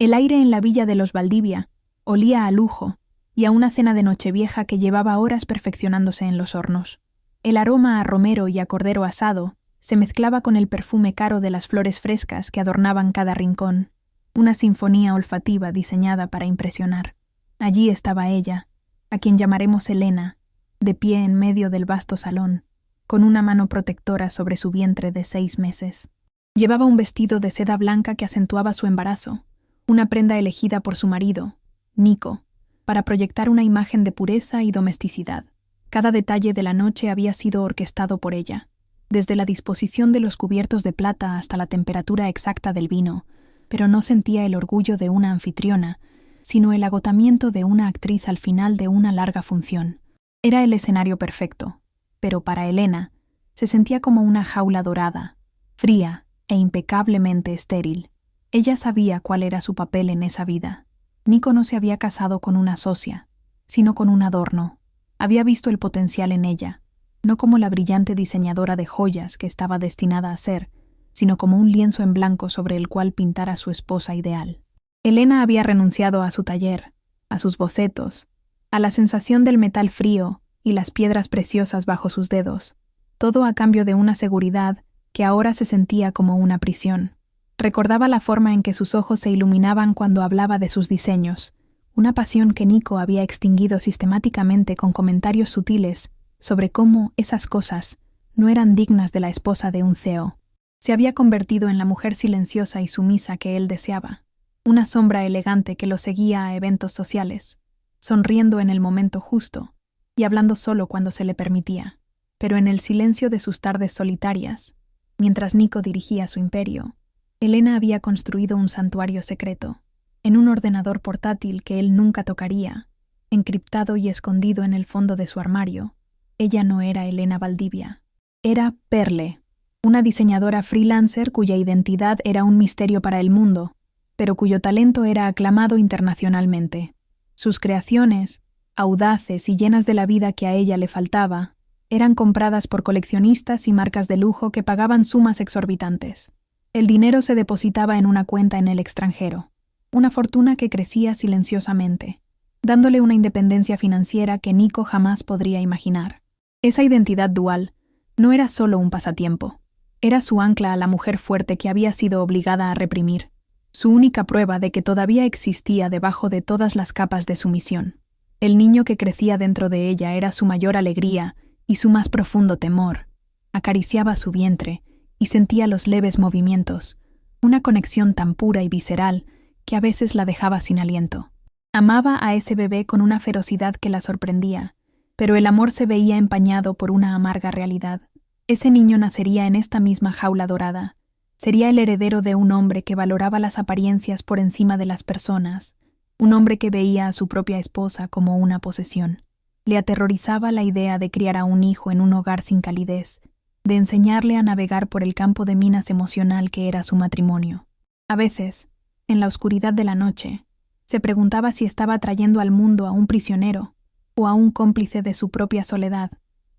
El aire en la villa de los Valdivia olía a lujo y a una cena de Nochevieja que llevaba horas perfeccionándose en los hornos. El aroma a romero y a cordero asado se mezclaba con el perfume caro de las flores frescas que adornaban cada rincón, una sinfonía olfativa diseñada para impresionar. Allí estaba ella, a quien llamaremos Elena, de pie en medio del vasto salón, con una mano protectora sobre su vientre de 6 meses. Llevaba un vestido de seda blanca que acentuaba su embarazo, una prenda elegida por su marido, Nico, para proyectar una imagen de pureza y domesticidad. Cada detalle de la noche había sido orquestado por ella, desde la disposición de los cubiertos de plata hasta la temperatura exacta del vino, pero no sentía el orgullo de una anfitriona, sino el agotamiento de una actriz al final de una larga función. Era el escenario perfecto, pero para Elena se sentía como una jaula dorada, fría e impecablemente estéril. Ella sabía cuál era su papel en esa vida. Nico no se había casado con una socia, sino con un adorno. Había visto el potencial en ella, no como la brillante diseñadora de joyas que estaba destinada a ser, sino como un lienzo en blanco sobre el cual pintar a su esposa ideal. Elena había renunciado a su taller, a sus bocetos, a la sensación del metal frío y las piedras preciosas bajo sus dedos, todo a cambio de una seguridad que ahora se sentía como una prisión. Recordaba la forma en que sus ojos se iluminaban cuando hablaba de sus diseños, una pasión que Nico había extinguido sistemáticamente con comentarios sutiles sobre cómo esas cosas no eran dignas de la esposa de un CEO. Se había convertido en la mujer silenciosa y sumisa que él deseaba, una sombra elegante que lo seguía a eventos sociales, sonriendo en el momento justo y hablando solo cuando se le permitía. Pero en el silencio de sus tardes solitarias, mientras Nico dirigía su imperio, Elena había construido un santuario secreto, en un ordenador portátil que él nunca tocaría, encriptado y escondido en el fondo de su armario. Ella no era Elena Valdivia. Era Perle, una diseñadora freelancer cuya identidad era un misterio para el mundo, pero cuyo talento era aclamado internacionalmente. Sus creaciones, audaces y llenas de la vida que a ella le faltaba, eran compradas por coleccionistas y marcas de lujo que pagaban sumas exorbitantes. El dinero se depositaba en una cuenta en el extranjero, una fortuna que crecía silenciosamente, dándole una independencia financiera que Nico jamás podría imaginar. Esa identidad dual no era solo un pasatiempo, era su ancla a la mujer fuerte que había sido obligada a reprimir, su única prueba de que todavía existía debajo de todas las capas de sumisión. El niño que crecía dentro de ella era su mayor alegría y su más profundo temor. Acariciaba su vientre y sentía los leves movimientos, una conexión tan pura y visceral que a veces la dejaba sin aliento. Amaba a ese bebé con una ferocidad que la sorprendía, pero el amor se veía empañado por una amarga realidad. Ese niño nacería en esta misma jaula dorada. Sería el heredero de un hombre que valoraba las apariencias por encima de las personas, un hombre que veía a su propia esposa como una posesión. Le aterrorizaba la idea de criar a un hijo en un hogar sin calidez, de enseñarle a navegar por el campo de minas emocional que era su matrimonio. A veces, en la oscuridad de la noche, se preguntaba si estaba trayendo al mundo a un prisionero o a un cómplice de su propia soledad.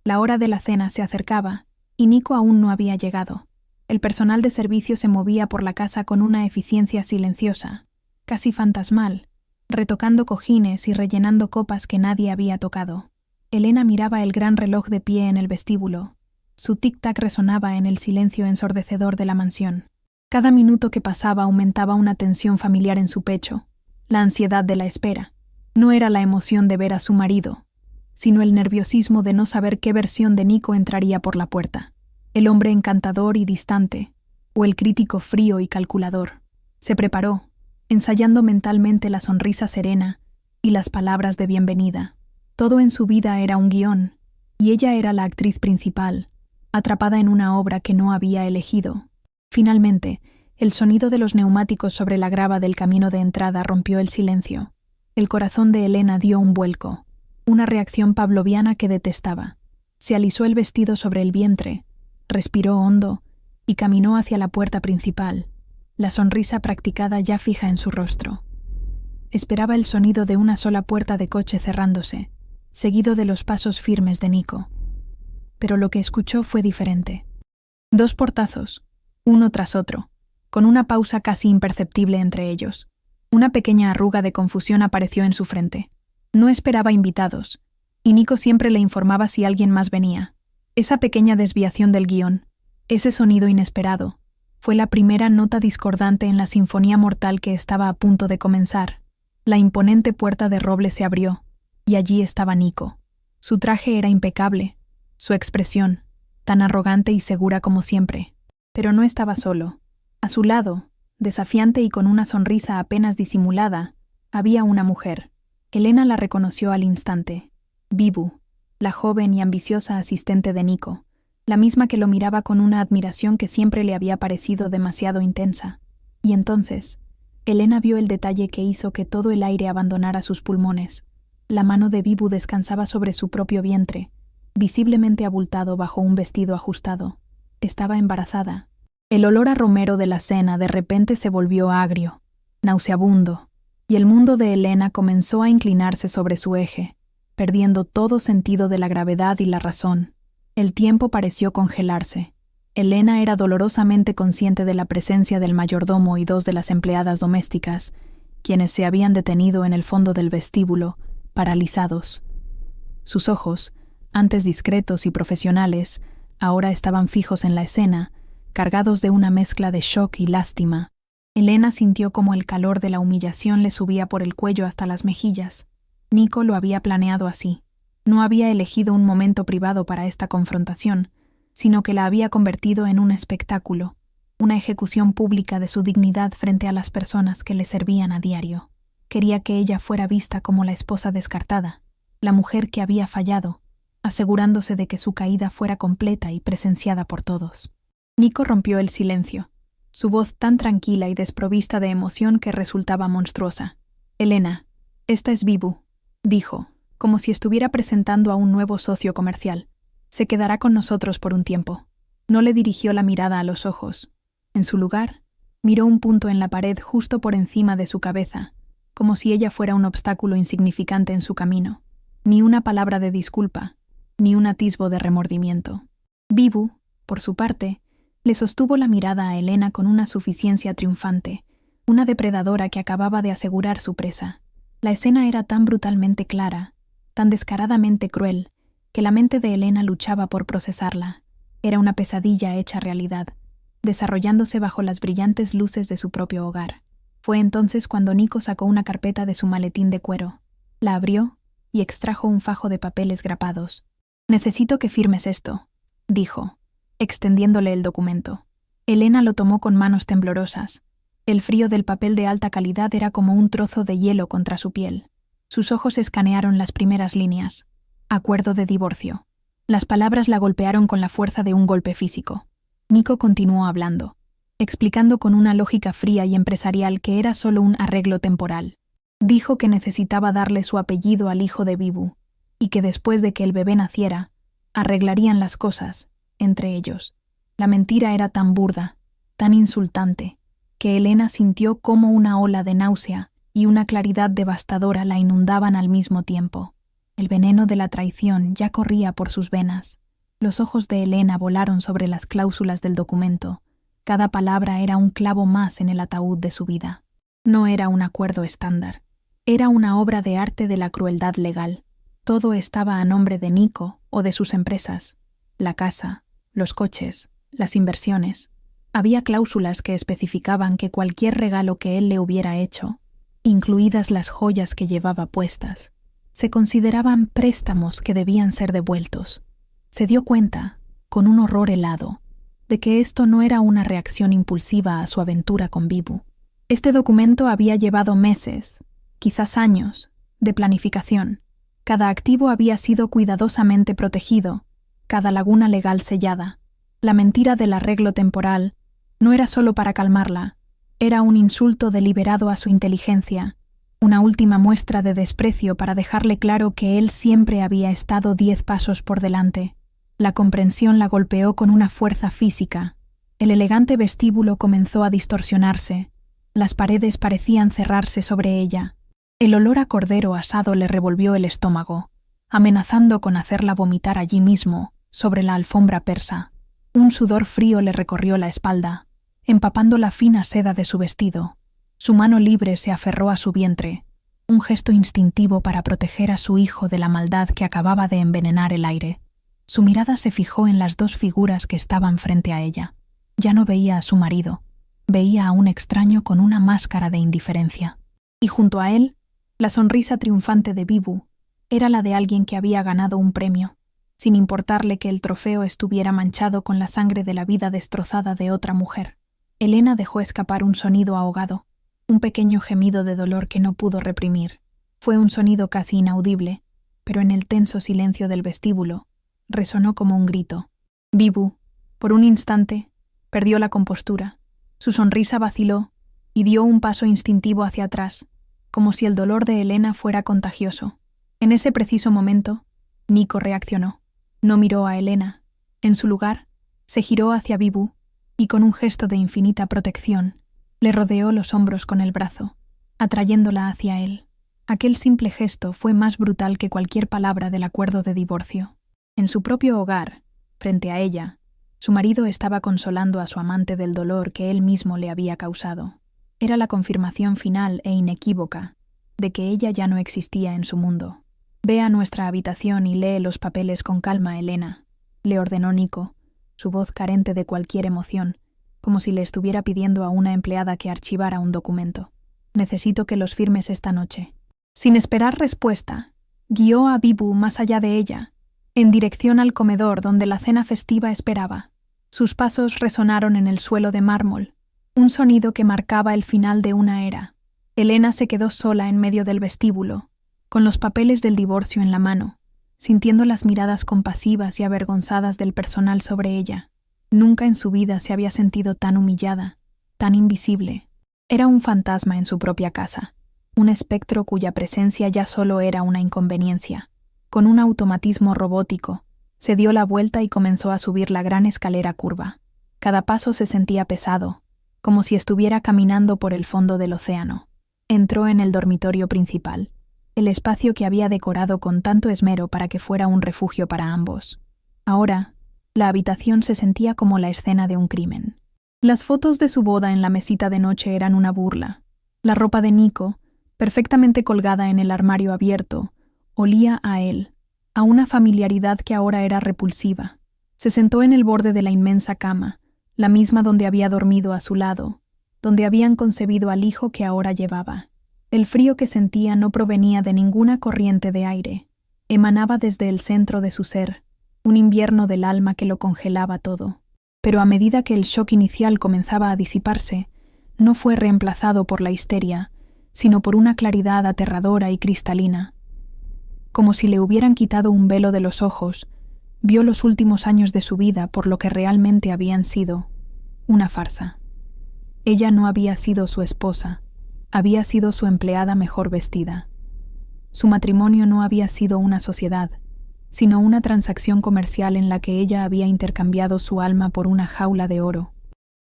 La hora de la cena se acercaba y Nico aún no había llegado. El personal de servicio se movía por la casa con una eficiencia silenciosa, casi fantasmal, retocando cojines y rellenando copas que nadie había tocado. Elena miraba el gran reloj de pie en el vestíbulo. Su tic-tac resonaba en el silencio ensordecedor de la mansión. Cada minuto que pasaba aumentaba una tensión familiar en su pecho, la ansiedad de la espera. No era la emoción de ver a su marido, sino el nerviosismo de no saber qué versión de Nico entraría por la puerta. El hombre encantador y distante, o el crítico frío y calculador. Se preparó, ensayando mentalmente la sonrisa serena y las palabras de bienvenida. Todo en su vida era un guión, y ella era la actriz principal, atrapada en una obra que no había elegido. Finalmente, el sonido de los neumáticos sobre la grava del camino de entrada rompió el silencio. El corazón de Elena dio un vuelco, una reacción pavloviana que detestaba. Se alisó el vestido sobre el vientre, respiró hondo y caminó hacia la puerta principal, la sonrisa practicada ya fija en su rostro. Esperaba el sonido de una sola puerta de coche cerrándose, seguido de los pasos firmes de Nico. Pero lo que escuchó fue diferente. 2 portazos, uno tras otro, con una pausa casi imperceptible entre ellos. Una pequeña arruga de confusión apareció en su frente. No esperaba invitados, y Nico siempre le informaba si alguien más venía. Esa pequeña desviación del guión, ese sonido inesperado, fue la primera nota discordante en la sinfonía mortal que estaba a punto de comenzar. La imponente puerta de roble se abrió, y allí estaba Nico. Su traje era impecable, su expresión, tan arrogante y segura como siempre. Pero no estaba solo. A su lado, desafiante y con una sonrisa apenas disimulada, había una mujer. Elena la reconoció al instante. Bibu, la joven y ambiciosa asistente de Nico, la misma que lo miraba con una admiración que siempre le había parecido demasiado intensa. Y entonces, Elena vio el detalle que hizo que todo el aire abandonara sus pulmones. La mano de Bibu descansaba sobre su propio vientre, visiblemente abultado bajo un vestido ajustado. Estaba embarazada. El olor a romero de la cena de repente se volvió agrio, nauseabundo, y el mundo de Elena comenzó a inclinarse sobre su eje, perdiendo todo sentido de la gravedad y la razón. El tiempo pareció congelarse. Elena era dolorosamente consciente de la presencia del mayordomo y dos de las empleadas domésticas, quienes se habían detenido en el fondo del vestíbulo, paralizados. Sus ojos, antes discretos y profesionales, ahora estaban fijos en la escena, cargados de una mezcla de shock y lástima. Elena sintió como el calor de la humillación le subía por el cuello hasta las mejillas. Nico lo había planeado así. No había elegido un momento privado para esta confrontación, sino que la había convertido en un espectáculo, una ejecución pública de su dignidad frente a las personas que le servían a diario. Quería que ella fuera vista como la esposa descartada, la mujer que había fallado, asegurándose de que su caída fuera completa y presenciada por todos. Nico rompió el silencio, su voz tan tranquila y desprovista de emoción que resultaba monstruosa. «Elena, esta es Bibu», dijo, como si estuviera presentando a un nuevo socio comercial. «Se quedará con nosotros por un tiempo». No le dirigió la mirada a los ojos. En su lugar, miró un punto en la pared justo por encima de su cabeza, como si ella fuera un obstáculo insignificante en su camino. Ni una palabra de disculpa, ni un atisbo de remordimiento. Bibu, por su parte, le sostuvo la mirada a Elena con una suficiencia triunfante, una depredadora que acababa de asegurar su presa. La escena era tan brutalmente clara, tan descaradamente cruel, que la mente de Elena luchaba por procesarla. Era una pesadilla hecha realidad, desarrollándose bajo las brillantes luces de su propio hogar. Fue entonces cuando Nico sacó una carpeta de su maletín de cuero, la abrió y extrajo un fajo de papeles grapados. «Necesito que firmes esto», dijo, extendiéndole el documento. Elena lo tomó con manos temblorosas. El frío del papel de alta calidad era como un trozo de hielo contra su piel. Sus ojos escanearon las primeras líneas. Acuerdo de divorcio. Las palabras la golpearon con la fuerza de un golpe físico. Nico continuó hablando, explicando con una lógica fría y empresarial que era solo un arreglo temporal. Dijo que necesitaba darle su apellido al hijo de Bibu, y que después de que el bebé naciera, arreglarían las cosas, entre ellos. La mentira era tan burda, tan insultante, que Elena sintió como una ola de náusea y una claridad devastadora la inundaban al mismo tiempo. El veneno de la traición ya corría por sus venas. Los ojos de Elena volaron sobre las cláusulas del documento. Cada palabra era un clavo más en el ataúd de su vida. No era un acuerdo estándar. Era una obra de arte de la crueldad legal. Todo estaba a nombre de Nico o de sus empresas. La casa, los coches, las inversiones. Había cláusulas que especificaban que cualquier regalo que él le hubiera hecho, incluidas las joyas que llevaba puestas, se consideraban préstamos que debían ser devueltos. Se dio cuenta, con un horror helado, de que esto no era una reacción impulsiva a su aventura con Bibu. Este documento había llevado meses, quizás años, de planificación. Cada activo había sido cuidadosamente protegido, cada laguna legal sellada. La mentira del arreglo temporal no era solo para calmarla, era un insulto deliberado a su inteligencia, una última muestra de desprecio para dejarle claro que él siempre había estado 10 pasos por delante. La comprensión la golpeó con una fuerza física. El elegante vestíbulo comenzó a distorsionarse. Las paredes parecían cerrarse sobre ella. El olor a cordero asado le revolvió el estómago, amenazando con hacerla vomitar allí mismo, sobre la alfombra persa. Un sudor frío le recorrió la espalda, empapando la fina seda de su vestido. Su mano libre se aferró a su vientre, un gesto instintivo para proteger a su hijo de la maldad que acababa de envenenar el aire. Su mirada se fijó en las dos figuras que estaban frente a ella. Ya no veía a su marido, veía a un extraño con una máscara de indiferencia. Y junto a él, la sonrisa triunfante de Bibu era la de alguien que había ganado un premio, sin importarle que el trofeo estuviera manchado con la sangre de la vida destrozada de otra mujer. Elena dejó escapar un sonido ahogado, un pequeño gemido de dolor que no pudo reprimir. Fue un sonido casi inaudible, pero en el tenso silencio del vestíbulo resonó como un grito. Bibu, por un instante, perdió la compostura. Su sonrisa vaciló y dio un paso instintivo hacia atrás, como si el dolor de Elena fuera contagioso. En ese preciso momento, Nico reaccionó. No miró a Elena. En su lugar, se giró hacia Bibu y con un gesto de infinita protección, le rodeó los hombros con el brazo, atrayéndola hacia él. Aquel simple gesto fue más brutal que cualquier palabra del acuerdo de divorcio. En su propio hogar, frente a ella, su marido estaba consolando a su amante del dolor que él mismo le había causado. Era la confirmación final e inequívoca de que ella ya no existía en su mundo. «Ve a nuestra habitación y lee los papeles con calma, Elena», le ordenó Nico, su voz carente de cualquier emoción, como si le estuviera pidiendo a una empleada que archivara un documento. «Necesito que los firmes esta noche». Sin esperar respuesta, guió a Bibu más allá de ella, en dirección al comedor donde la cena festiva esperaba. Sus pasos resonaron en el suelo de mármol, un sonido que marcaba el final de una era. Elena se quedó sola en medio del vestíbulo, con los papeles del divorcio en la mano, sintiendo las miradas compasivas y avergonzadas del personal sobre ella. Nunca en su vida se había sentido tan humillada, tan invisible. Era un fantasma en su propia casa, un espectro cuya presencia ya solo era una inconveniencia. Con un automatismo robótico, se dio la vuelta y comenzó a subir la gran escalera curva. Cada paso se sentía pesado, como si estuviera caminando por el fondo del océano. Entró en el dormitorio principal, el espacio que había decorado con tanto esmero para que fuera un refugio para ambos. Ahora, la habitación se sentía como la escena de un crimen. Las fotos de su boda en la mesita de noche eran una burla. La ropa de Nico, perfectamente colgada en el armario abierto, olía a él, a una familiaridad que ahora era repulsiva. Se sentó en el borde de la inmensa cama, la misma donde había dormido a su lado, donde habían concebido al hijo que ahora llevaba. El frío que sentía no provenía de ninguna corriente de aire, emanaba desde el centro de su ser, un invierno del alma que lo congelaba todo. Pero a medida que el shock inicial comenzaba a disiparse, no fue reemplazado por la histeria, sino por una claridad aterradora y cristalina. Como si le hubieran quitado un velo de los ojos, vio los últimos años de su vida por lo que realmente habían sido: una farsa. Ella no había sido su esposa, había sido su empleada mejor vestida. Su matrimonio no había sido una sociedad, sino una transacción comercial en la que ella había intercambiado su alma por una jaula de oro.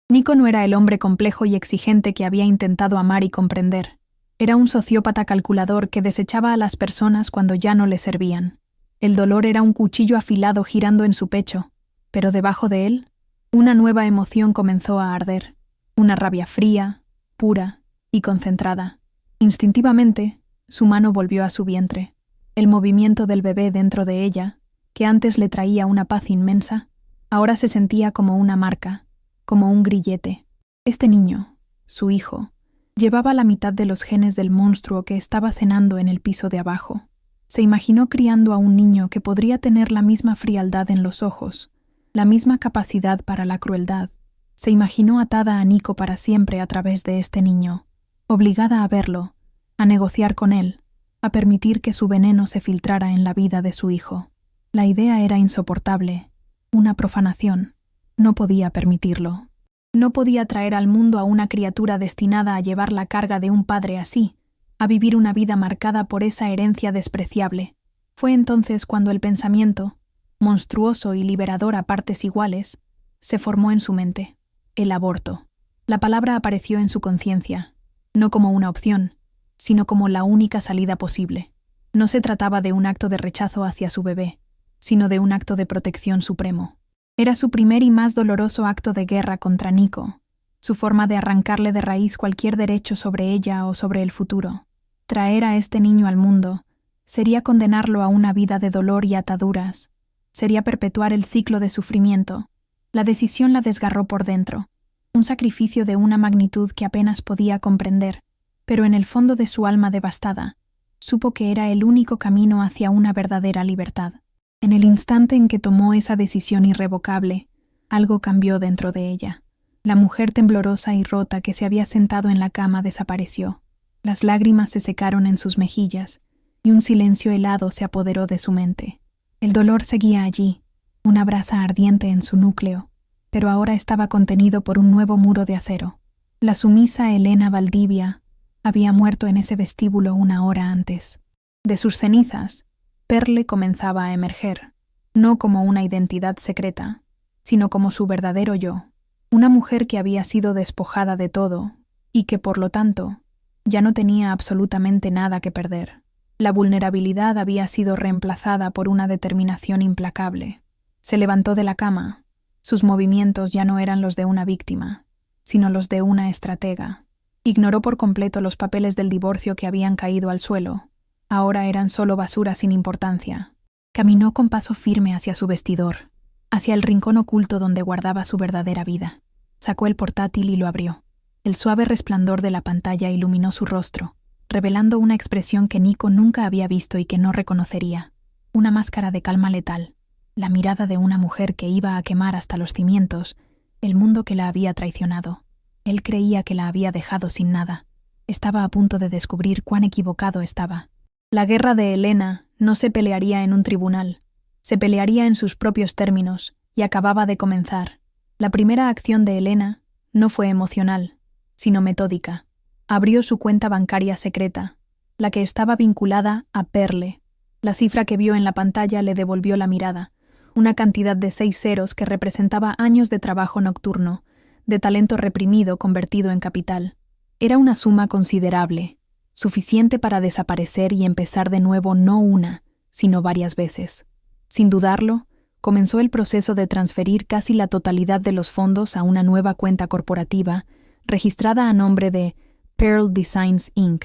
Nico no era el hombre complejo y exigente que había intentado amar y comprender. Era un sociópata calculador que desechaba a las personas cuando ya no le servían. El dolor era un cuchillo afilado girando en su pecho, pero debajo de él, una nueva emoción comenzó a arder, una rabia fría, pura y concentrada. Instintivamente, su mano volvió a su vientre. El movimiento del bebé dentro de ella, que antes le traía una paz inmensa, ahora se sentía como una marca, como un grillete. Este niño, su hijo, llevaba la mitad de los genes del monstruo que estaba cenando en el piso de abajo. Se imaginó criando a un niño que podría tener la misma frialdad en los ojos, la misma capacidad para la crueldad. Se imaginó atada a Nico para siempre a través de este niño, obligada a verlo, a negociar con él, a permitir que su veneno se filtrara en la vida de su hijo. La idea era insoportable, una profanación. No podía permitirlo. No podía traer al mundo a una criatura destinada a llevar la carga de un padre así, a vivir una vida marcada por esa herencia despreciable. Fue entonces cuando el pensamiento, monstruoso y liberador a partes iguales, se formó en su mente: el aborto. La palabra apareció en su conciencia, no como una opción, sino como la única salida posible. No se trataba de un acto de rechazo hacia su bebé, sino de un acto de protección supremo. Era su primer y más doloroso acto de guerra contra Nico, su forma de arrancarle de raíz cualquier derecho sobre ella o sobre el futuro. Traer a este niño al mundo sería condenarlo a una vida de dolor y ataduras, sería perpetuar el ciclo de sufrimiento. La decisión la desgarró por dentro, un sacrificio de una magnitud que apenas podía comprender, pero en el fondo de su alma devastada, supo que era el único camino hacia una verdadera libertad. En el instante en que tomó esa decisión irrevocable, algo cambió dentro de ella. La mujer temblorosa y rota que se había sentado en la cama desapareció. Las lágrimas se secaron en sus mejillas y un silencio helado se apoderó de su mente. El dolor seguía allí, una brasa ardiente en su núcleo, pero ahora estaba contenido por un nuevo muro de acero. La sumisa Elena Valdivia había muerto en ese vestíbulo una hora antes. De sus cenizas, Perle comenzaba a emerger, no como una identidad secreta, sino como su verdadero yo, una mujer que había sido despojada de todo y que, por lo tanto, ya no tenía absolutamente nada que perder. La vulnerabilidad había sido reemplazada por una determinación implacable. Se levantó de la cama. Sus movimientos ya no eran los de una víctima, sino los de una estratega. Ignoró por completo los papeles del divorcio que habían caído al suelo. Ahora eran solo basura sin importancia. Caminó con paso firme hacia su vestidor, hacia el rincón oculto donde guardaba su verdadera vida. Sacó el portátil y lo abrió. El suave resplandor de la pantalla iluminó su rostro, revelando una expresión que Nico nunca había visto y que no reconocería. Una máscara de calma letal, la mirada de una mujer que iba a quemar hasta los cimientos el mundo que la había traicionado. Él creía que la había dejado sin nada. Estaba a punto de descubrir cuán equivocado estaba. La guerra de Elena no se pelearía en un tribunal, se pelearía en sus propios términos, y acababa de comenzar. La primera acción de Elena no fue emocional, sino metódica. Abrió su cuenta bancaria secreta, la que estaba vinculada a Perle. La cifra que vio en la pantalla le devolvió la mirada, una cantidad de 6 ceros que representaba años de trabajo nocturno, de talento reprimido convertido en capital. Era una suma considerable, suficiente para desaparecer y empezar de nuevo no una, sino varias veces. Sin dudarlo, comenzó el proceso de transferir casi la totalidad de los fondos a una nueva cuenta corporativa, registrada a nombre de Pearl Designs Inc.,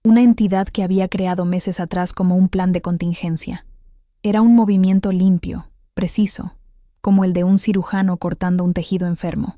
una entidad que había creado meses atrás como un plan de contingencia. Era un movimiento limpio, preciso, como el de un cirujano cortando un tejido enfermo.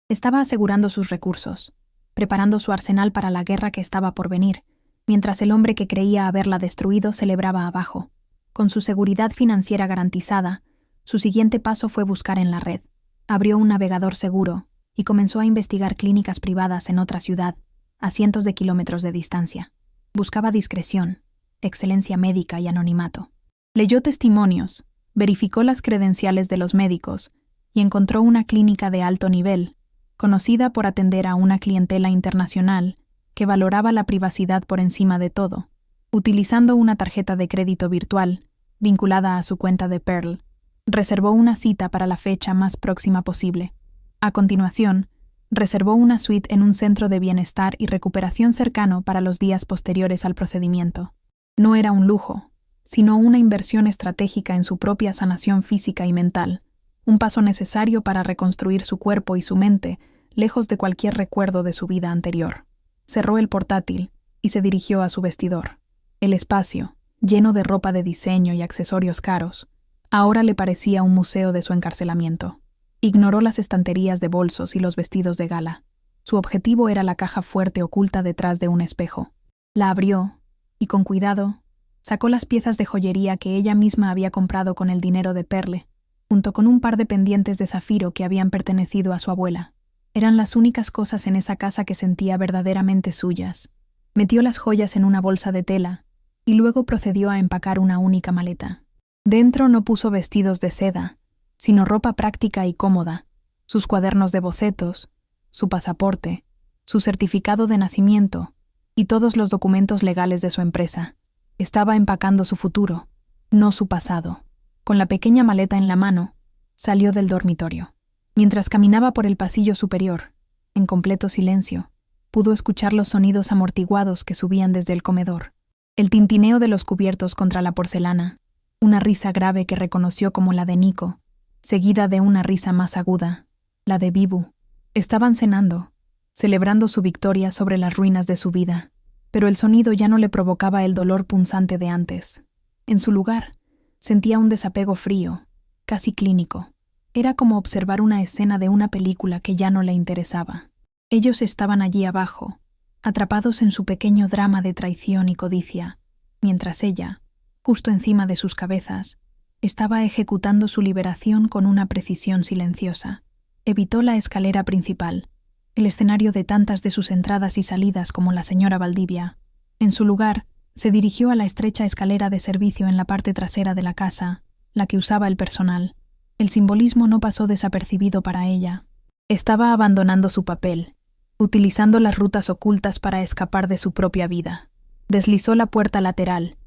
Estaba asegurando sus recursos, preparando su arsenal para la guerra que estaba por venir, mientras el hombre que creía haberla destruido celebraba abajo. Con su seguridad financiera garantizada, su siguiente paso fue buscar en la red. Abrió un navegador seguro y comenzó a investigar clínicas privadas en otra ciudad, a cientos de kilómetros de distancia. Buscaba discreción, excelencia médica y anonimato. Leyó testimonios, verificó las credenciales de los médicos y encontró una clínica de alto nivel, conocida por atender a una clientela internacional que valoraba la privacidad por encima de todo. Utilizando una tarjeta de crédito virtual, vinculada a su cuenta de Pearl, reservó una cita para la fecha más próxima posible. A continuación, reservó una suite en un centro de bienestar y recuperación cercano para los días posteriores al procedimiento. No era un lujo, sino una inversión estratégica en su propia sanación física y mental, un paso necesario para reconstruir su cuerpo y su mente, lejos de cualquier recuerdo de su vida anterior. Cerró el portátil y se dirigió a su vestidor. El espacio, lleno de ropa de diseño y accesorios caros, ahora le parecía un museo de su encarcelamiento. Ignoró las estanterías de bolsos y los vestidos de gala. Su objetivo era la caja fuerte oculta detrás de un espejo. La abrió y, con cuidado, sacó las piezas de joyería que ella misma había comprado con el dinero de Perle, junto con un par de pendientes de zafiro que habían pertenecido a su abuela. Eran las únicas cosas en esa casa que sentía verdaderamente suyas. Metió las joyas en una bolsa de tela y luego procedió a empacar una única maleta. Dentro no puso vestidos de seda, sino ropa práctica y cómoda, sus cuadernos de bocetos, su pasaporte, su certificado de nacimiento y todos los documentos legales de su empresa. Estaba empacando su futuro, no su pasado. Con la pequeña maleta en la mano, salió del dormitorio. Mientras caminaba por el pasillo superior, en completo silencio, pudo escuchar los sonidos amortiguados que subían desde el comedor. El tintineo de los cubiertos contra la porcelana, una risa grave que reconoció como la de Nico, seguida de una risa más aguda, la de Bibu. Estaban cenando, celebrando su victoria sobre las ruinas de su vida, pero el sonido ya no le provocaba el dolor punzante de antes. En su lugar, sentía un desapego frío, casi clínico. Era como observar una escena de una película que ya no le interesaba. Ellos estaban allí abajo, atrapados en su pequeño drama de traición y codicia, mientras ella, justo encima de sus cabezas, estaba ejecutando su liberación con una precisión silenciosa. Evitó la escalera principal, el escenario de tantas de sus entradas y salidas como la señora Valdivia. En su lugar, se dirigió a la estrecha escalera de servicio en la parte trasera de la casa, la que usaba el personal. El simbolismo no pasó desapercibido para ella. Estaba abandonando su papel, utilizando las rutas ocultas para escapar de su propia vida. Deslizó la puerta lateral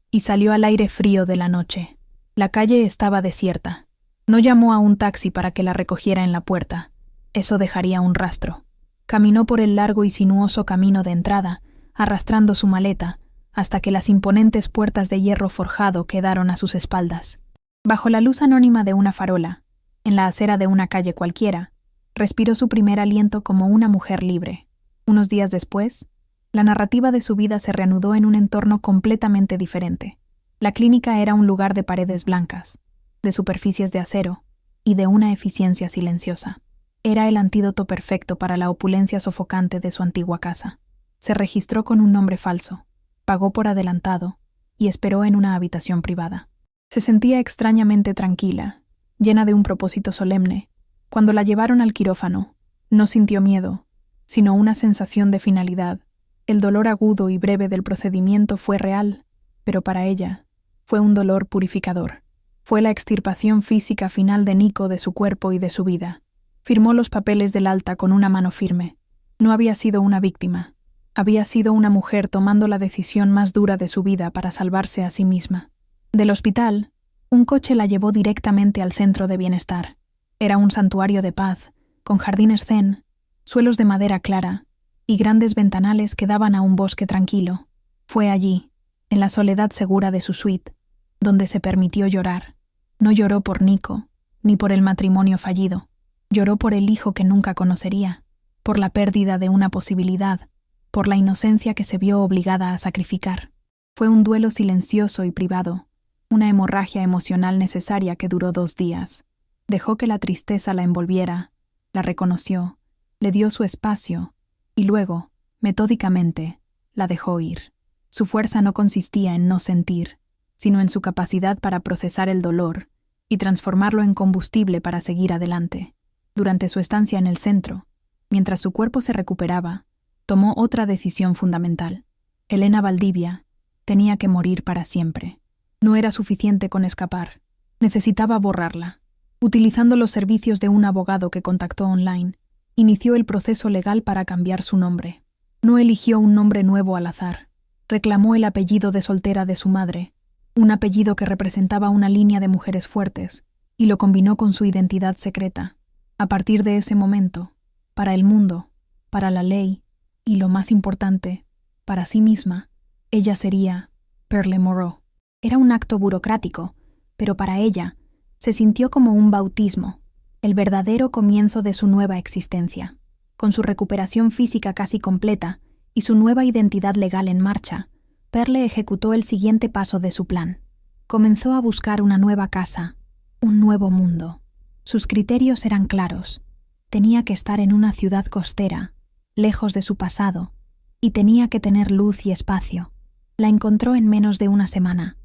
y salió al aire frío de la noche. La calle estaba desierta. No llamó a un taxi para que la recogiera en la puerta. Eso dejaría un rastro. Caminó por el largo y sinuoso camino de entrada, arrastrando su maleta, hasta que las imponentes puertas de hierro forjado quedaron a sus espaldas. Bajo la luz anónima de una farola, en la acera de una calle cualquiera, respiró su primer aliento como una mujer libre. Unos días después, la narrativa de su vida se reanudó en un entorno completamente diferente. La clínica era un lugar de paredes blancas, de superficies de acero y de una eficiencia silenciosa. Era el antídoto perfecto para la opulencia sofocante de su antigua casa. Se registró con un nombre falso, pagó por adelantado y esperó en una habitación privada. Se sentía extrañamente tranquila, llena de un propósito solemne. Cuando la llevaron al quirófano, no sintió miedo, sino una sensación de finalidad. El dolor agudo y breve del procedimiento fue real, pero para ella fue un dolor purificador. Fue la extirpación física final de Nico de su cuerpo y de su vida. Firmó los papeles del alta con una mano firme. No había sido una víctima. Había sido una mujer tomando la decisión más dura de su vida para salvarse a sí misma. Del hospital, un coche la llevó directamente al centro de bienestar. Era un santuario de paz, con jardines zen, suelos de madera clara y grandes ventanales que daban a un bosque tranquilo. Fue allí, en la soledad segura de su suite, donde se permitió llorar. No lloró por Nico, ni por el matrimonio fallido. Lloró por el hijo que nunca conocería, por la pérdida de una posibilidad, por la inocencia que se vio obligada a sacrificar. Fue un duelo silencioso y privado, una hemorragia emocional necesaria que duró 2 días. Dejó que la tristeza la envolviera, la reconoció, le dio su espacio y luego, metódicamente, la dejó ir. Su fuerza no consistía en no sentir, sino en su capacidad para procesar el dolor y transformarlo en combustible para seguir adelante. Durante su estancia en el centro, mientras su cuerpo se recuperaba, tomó otra decisión fundamental. Elena Valdivia tenía que morir para siempre. No era suficiente con escapar. Necesitaba borrarla. Utilizando los servicios de un abogado que contactó online, inició el proceso legal para cambiar su nombre. No eligió un nombre nuevo al azar. Reclamó el apellido de soltera de su madre, un apellido que representaba una línea de mujeres fuertes, y lo combinó con su identidad secreta. A partir de ese momento, para el mundo, para la ley, y lo más importante, para sí misma, ella sería Perle Moreau. Era un acto burocrático, pero para ella se sintió como un bautismo, el verdadero comienzo de su nueva existencia. Con su recuperación física casi completa y su nueva identidad legal en marcha, Perle ejecutó el siguiente paso de su plan. Comenzó a buscar una nueva casa, un nuevo mundo. Sus criterios eran claros. Tenía que estar en una ciudad costera, lejos de su pasado, y tenía que tener luz y espacio. La encontró en menos de una semana.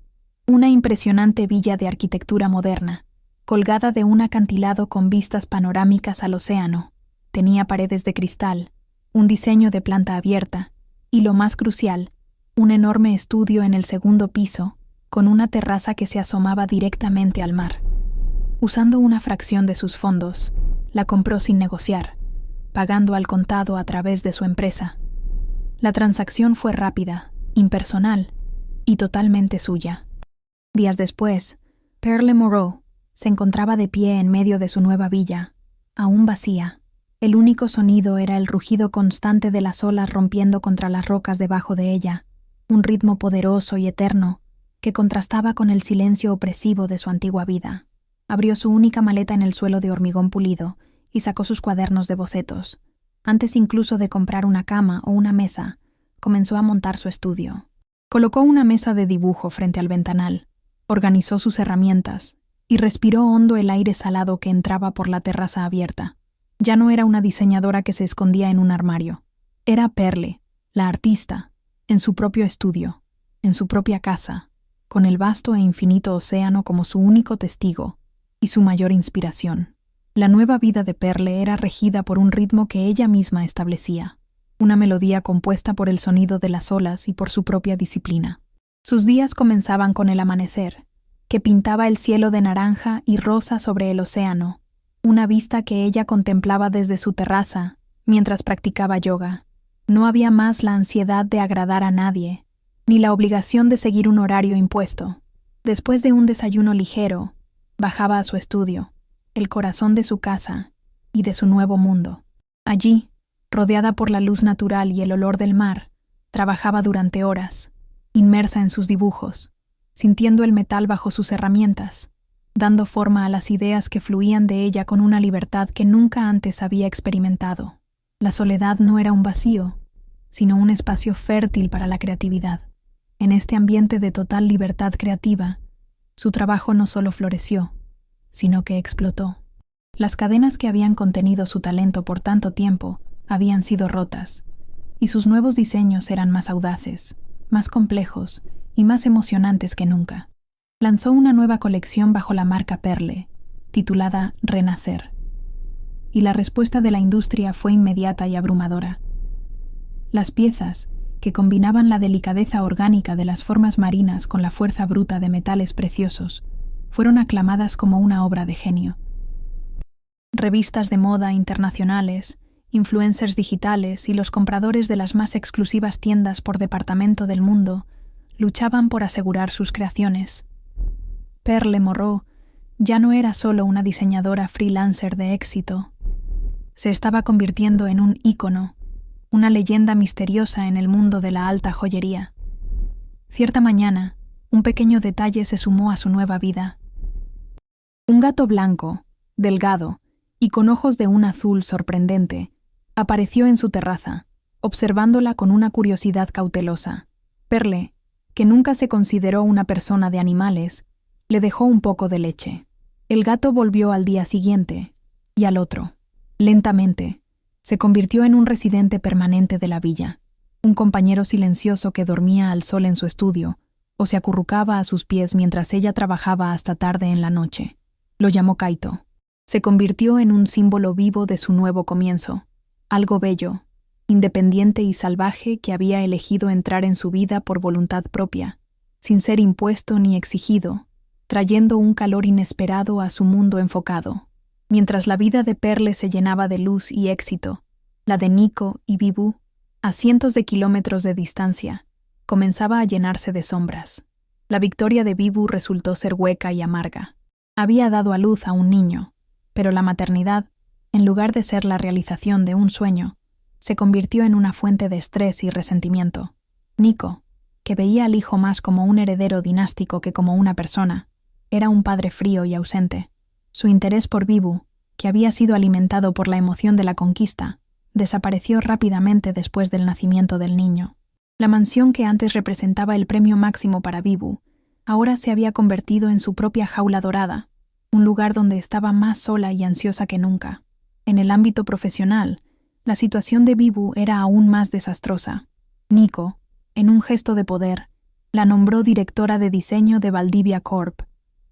Una impresionante villa de arquitectura moderna, colgada de un acantilado con vistas panorámicas al océano. Tenía paredes de cristal, un diseño de planta abierta y, lo más crucial, un enorme estudio en el segundo piso con una terraza que se asomaba directamente al mar. Usando una fracción de sus fondos, la compró sin negociar, pagando al contado a través de su empresa. La transacción fue rápida, impersonal y totalmente suya. Días después, Perle Moreau se encontraba de pie en medio de su nueva villa, aún vacía. El único sonido era el rugido constante de las olas rompiendo contra las rocas debajo de ella, un ritmo poderoso y eterno que contrastaba con el silencio opresivo de su antigua vida. Abrió su única maleta en el suelo de hormigón pulido y sacó sus cuadernos de bocetos. Antes incluso de comprar una cama o una mesa, comenzó a montar su estudio. Colocó una mesa de dibujo frente al ventanal, organizó sus herramientas y respiró hondo el aire salado que entraba por la terraza abierta. Ya no era una diseñadora que se escondía en un armario. Era Perle, la artista, en su propio estudio, en su propia casa, con el vasto e infinito océano como su único testigo y su mayor inspiración. La nueva vida de Perle era regida por un ritmo que ella misma establecía, una melodía compuesta por el sonido de las olas y por su propia disciplina. Sus días comenzaban con el amanecer, que pintaba el cielo de naranja y rosa sobre el océano, una vista que ella contemplaba desde su terraza mientras practicaba yoga. No había más la ansiedad de agradar a nadie, ni la obligación de seguir un horario impuesto. Después de un desayuno ligero, bajaba a su estudio, el corazón de su casa y de su nuevo mundo. Allí, rodeada por la luz natural y el olor del mar, trabajaba durante horas, inmersa en sus dibujos, sintiendo el metal bajo sus herramientas, dando forma a las ideas que fluían de ella con una libertad que nunca antes había experimentado. La soledad no era un vacío, sino un espacio fértil para la creatividad. En este ambiente de total libertad creativa, su trabajo no solo floreció, sino que explotó. Las cadenas que habían contenido su talento por tanto tiempo habían sido rotas, y sus nuevos diseños eran más audaces, más complejos y más emocionantes que nunca. Lanzó una nueva colección bajo la marca Perle, titulada Renacer. Y la respuesta de la industria fue inmediata y abrumadora. Las piezas, que combinaban la delicadeza orgánica de las formas marinas con la fuerza bruta de metales preciosos, fueron aclamadas como una obra de genio. Revistas de moda internacionales, influencers digitales y los compradores de las más exclusivas tiendas por departamento del mundo luchaban por asegurar sus creaciones. Perle Moreau ya no era solo una diseñadora freelancer de éxito. Se estaba convirtiendo en un ícono, una leyenda misteriosa en el mundo de la alta joyería. Cierta mañana, un pequeño detalle se sumó a su nueva vida. Un gato blanco, delgado y con ojos de un azul sorprendente, apareció en su terraza, observándola con una curiosidad cautelosa. Perle, que nunca se consideró una persona de animales, le dejó un poco de leche. El gato volvió al día siguiente, y al otro. Lentamente, se convirtió en un residente permanente de la villa, un compañero silencioso que dormía al sol en su estudio, o se acurrucaba a sus pies mientras ella trabajaba hasta tarde en la noche. Lo llamó Kaito. Se convirtió en un símbolo vivo de su nuevo comienzo, algo bello, independiente y salvaje que había elegido entrar en su vida por voluntad propia, sin ser impuesto ni exigido, trayendo un calor inesperado a su mundo enfocado. Mientras la vida de Perle se llenaba de luz y éxito, la de Nico y Bibu, a cientos de kilómetros de distancia, comenzaba a llenarse de sombras. La victoria de Bibu resultó ser hueca y amarga. Había dado a luz a un niño, pero la maternidad, en lugar de ser la realización de un sueño, se convirtió en una fuente de estrés y resentimiento. Nico, que veía al hijo más como un heredero dinástico que como una persona, era un padre frío y ausente. Su interés por Bibu, que había sido alimentado por la emoción de la conquista, desapareció rápidamente después del nacimiento del niño. La mansión que antes representaba el premio máximo para Bibu, ahora se había convertido en su propia jaula dorada, un lugar donde estaba más sola y ansiosa que nunca. En el ámbito profesional, la situación de Bibu era aún más desastrosa. Nico, en un gesto de poder, la nombró directora de diseño de Valdivia Corp,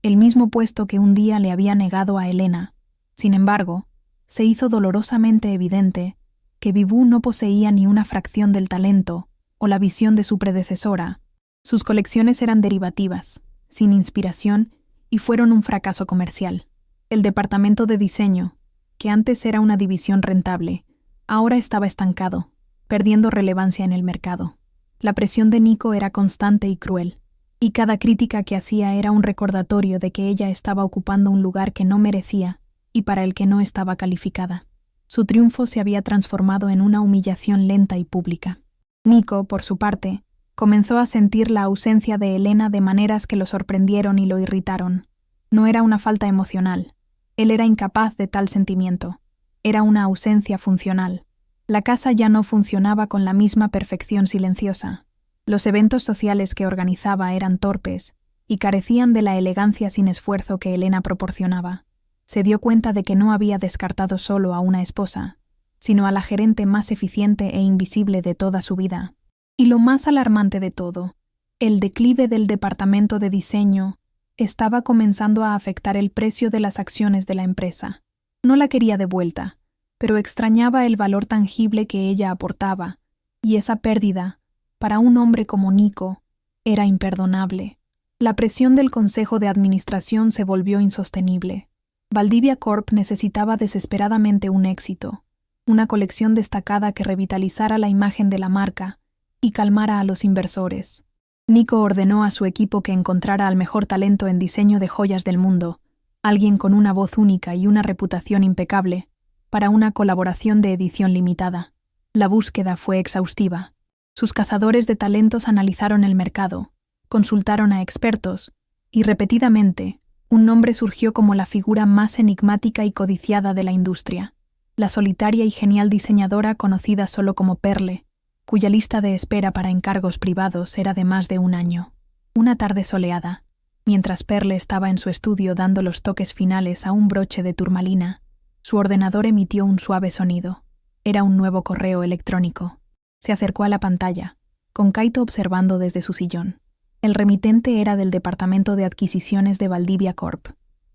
el mismo puesto que un día le había negado a Elena. Sin embargo, se hizo dolorosamente evidente que Bibu no poseía ni una fracción del talento o la visión de su predecesora. Sus colecciones eran derivativas, sin inspiración, y fueron un fracaso comercial. El departamento de diseño, que antes era una división rentable, ahora estaba estancado, perdiendo relevancia en el mercado. La presión de Nico era constante y cruel, y cada crítica que hacía era un recordatorio de que ella estaba ocupando un lugar que no merecía y para el que no estaba calificada. Su triunfo se había transformado en una humillación lenta y pública. Nico, por su parte, comenzó a sentir la ausencia de Elena de maneras que lo sorprendieron y lo irritaron. No era una falta emocional. Él era incapaz de tal sentimiento. Era una ausencia funcional. La casa ya no funcionaba con la misma perfección silenciosa. Los eventos sociales que organizaba eran torpes y carecían de la elegancia sin esfuerzo que Elena proporcionaba. Se dio cuenta de que no había descartado solo a una esposa, sino a la gerente más eficiente e invisible de toda su vida. Y lo más alarmante de todo, el declive del departamento de diseño estaba comenzando a afectar el precio de las acciones de la empresa. No la quería de vuelta, pero extrañaba el valor tangible que ella aportaba, y esa pérdida, para un hombre como Nico, era imperdonable. La presión del consejo de administración se volvió insostenible. Valdivia Corp necesitaba desesperadamente un éxito, una colección destacada que revitalizara la imagen de la marca y calmara a los inversores. Nico ordenó a su equipo que encontrara al mejor talento en diseño de joyas del mundo, alguien con una voz única y una reputación impecable, para una colaboración de edición limitada. La búsqueda fue exhaustiva. Sus cazadores de talentos analizaron el mercado, consultaron a expertos, y repetidamente, un nombre surgió como la figura más enigmática y codiciada de la industria, la solitaria y genial diseñadora conocida solo como Perle, cuya lista de espera para encargos privados era de más de un año. Una tarde soleada, mientras Perle estaba en su estudio dando los toques finales a un broche de turmalina, su ordenador emitió un suave sonido. Era un nuevo correo electrónico. Se acercó a la pantalla, con Kaito observando desde su sillón. El remitente era del Departamento de Adquisiciones de Valdivia Corp.